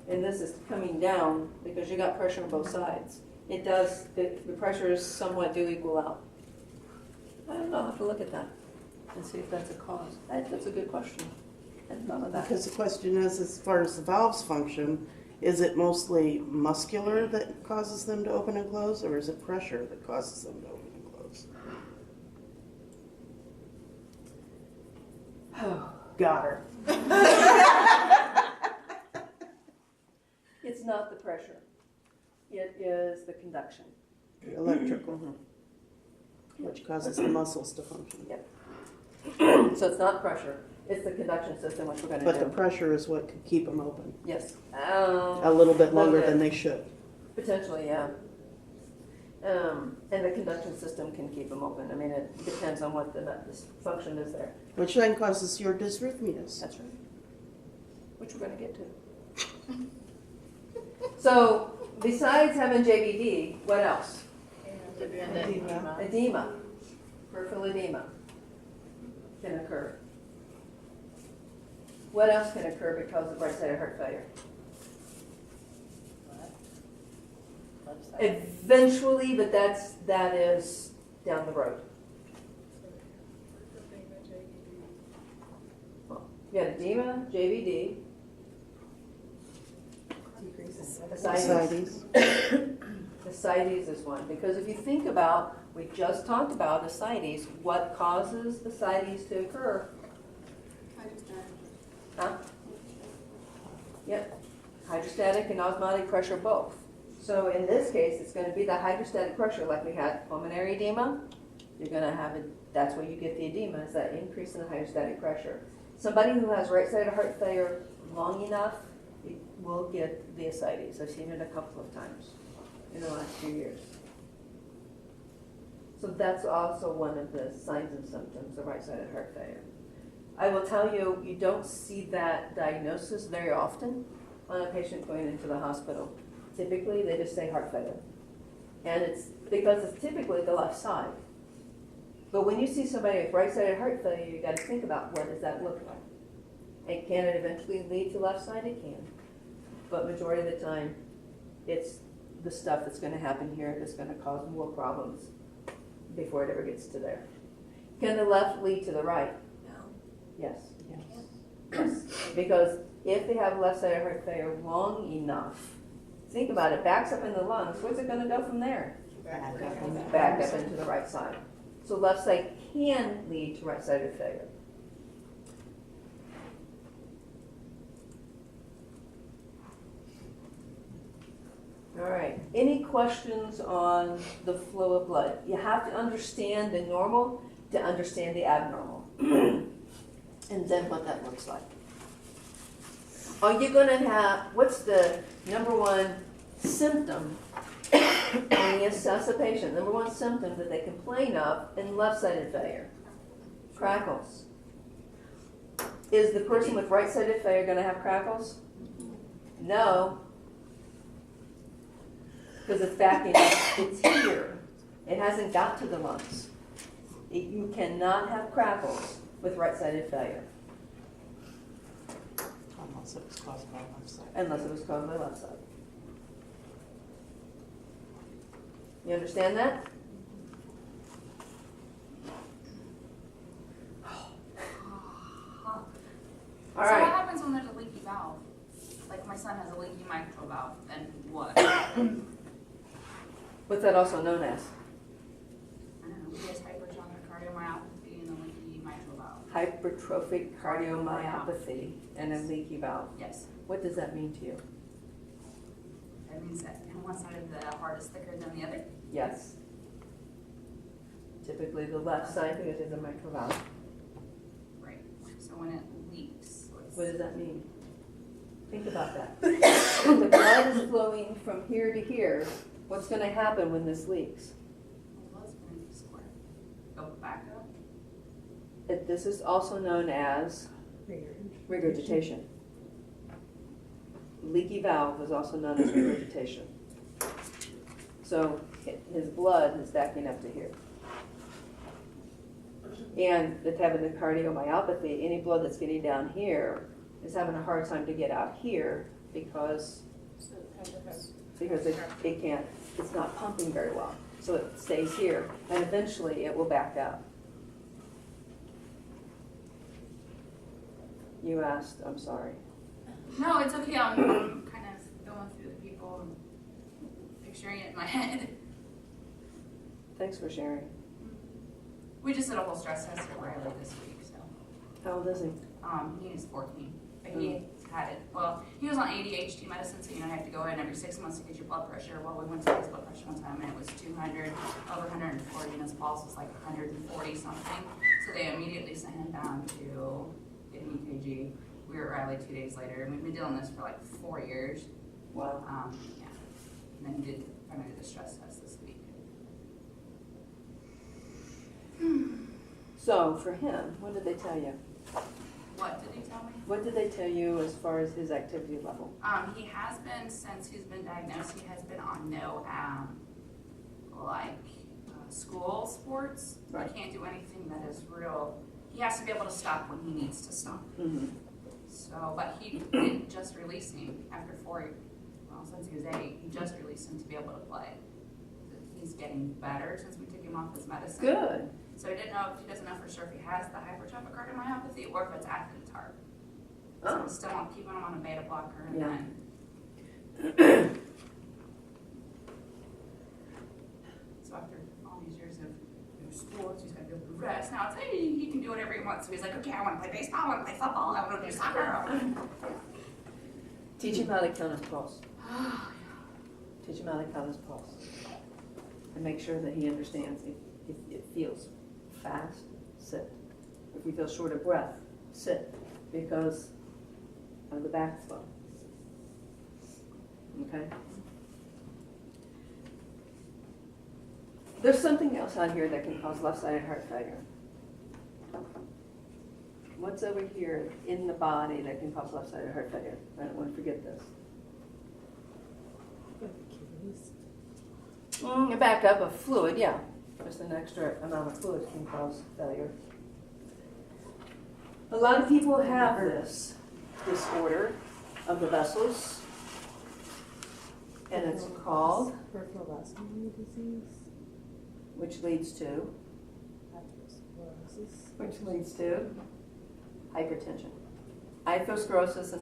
and this is coming down because you got pressure on both sides. It does, the pressures somewhat do equal out. I don't know, I'll have to look at that and see if that's a cause. That's a good question. I hadn't thought of that. Because the question is, as far as the valves function, is it mostly muscular that causes them to open and close, or is it pressure that causes them to open and close? Oh, Got her. it's not the pressure. It is the conduction. The electrical, which causes the muscles to function. Yep. So it's not pressure, it's the conduction system, which we're going to do. But the pressure is what could keep them open Yes. a little bit longer than they should. Potentially, yeah. And the conduction system can keep them open. I mean, it depends on what the function is there. Which then causes your dysrhythmias. That's right. Which we're going to get to. So, besides having JVD, what else? Edema. Peripheral edema can occur. What else can occur because of right-sided heart failure? Eventually, but that is down the road. Well, you got edema, JVD, ascites. Ascites is one, because if you think about, we just talked about ascites, what causes ascites to occur? Huh? Yep, hydrostatic and osmotic pressure both. So in this case, it's going to be the hydrostatic pressure, like we had pulmonary edema. You're going to have it. That's where you get the edema, is that increase in the hydrostatic pressure. Somebody who has right-sided heart failure long enough will get the ascites. I've seen it a couple of times in the last few years. So that's also one of the signs and symptoms of right-sided heart failure. I will tell you, you don't see that diagnosis very often on a patient going into the hospital. Typically, they just say heart failure. And it's because it's typically the left side. But when you see somebody with right-sided heart failure, you got to think about what does that look like. And can it eventually lead to left side? It can. But majority of the time, it's the stuff that's going to happen here that's going to cause more problems before it ever gets to there. Can the left lead to the right? No. Yes. Yes. Because if they have left-sided heart failure long enough, think about it, backs up in the lungs, where's it going to go from there? Back up into the right side. So left side can lead to right-sided failure. All right, any questions on the flow of blood? You have to understand the normal to understand the abnormal. And then what that looks like. Are you going to have, what's the number one symptom when you assess a patient? Number one symptom that they complain of in left-sided failure? Crackles. Is the person with right-sided failure going to have crackles? No. Because it's backing up. It's here. It hasn't got to the lungs. You cannot have crackles with right-sided failure. Unless it was caused by left side. Unless it was caused by left side. You understand that? All So right. what happens when there's a leaky valve? Like my son has a leaky mitral valve, and what? What's that also known as? I don't know, he has hypertrophic cardiomyopathy and a leaky mitral valve. Hypertrophic cardiomyopathy and a leaky valve. Yes. What does that mean to you? That means that one side of the heart is thicker than the other? Yes. Typically the left side because it's a mitral valve. Right. So when it leaks, What does that mean? Think about that. If the blood is flowing from here to here, what's going to happen when this leaks? well, it's going to square. Go back up. This is also known as regurgitation. Leaky valve is also known as regurgitation. So his blood is backing up to here. And with having the cardiomyopathy, any blood that's getting down here is having a hard time to get out here because So kind of it can't, it's not pumping very well. So it stays here, and eventually it will back up. You asked, I'm sorry. No, it's okay. I'm kind of going through the people and picturing it in my head. Thanks for sharing. We just did a whole stress test for Riley this week, so. How old is he? He is 14, but he had it, well, he was on ADHD medicine, so you know, you have to go in every 6 months to get your blood pressure. Well, we went to his blood pressure one time and it was 200, over 140, and his pulse was like 140 something. So they immediately sent him down to get an EKG. We were at Riley 2 days later, and we've been dealing with this for like 4 years. Wow. Yeah. And then he finally did the stress test this week. So for him, what did they tell you? What did he tell me? What did they tell you as far as his activity level? He has been, since he's been diagnosed, he has been on no, school sports. Right. He can't do anything that is real. He has to be able to stop when he needs to stop. Mm-hmm. So, but he did just release him after since he was 8, he just released him to be able to play. He's getting better since we took him off his medicine. Good. So he doesn't know for sure if he has the hypertrophic cardiomyopathy or if it's athlete's heart. So Oh. we're still keeping him on a beta blocker, and Yeah. then so after all these years of sports, he's got to be able to rest. Now it's hey, he can do whatever he wants. So he's like, okay, I want to play baseball, I want to play football, I want to do soccer. Teach him how to count his pulse. Teach him how to count his pulse. And make sure that he understands if it feels fast, sit. If we feel short of breath, sit, because of the backflow. Okay? There's something else out here that can cause left-sided heart failure. What's over here in the body that can cause left-sided heart failure? I don't want to forget this. Back up of fluid, yeah. Just an extra amount of fluid can cause failure. A lot of people have this disorder of the vessels, and it's called, Peripheral vascular disease, which leads to atherosclerosis. hypertension. Atherosclerosis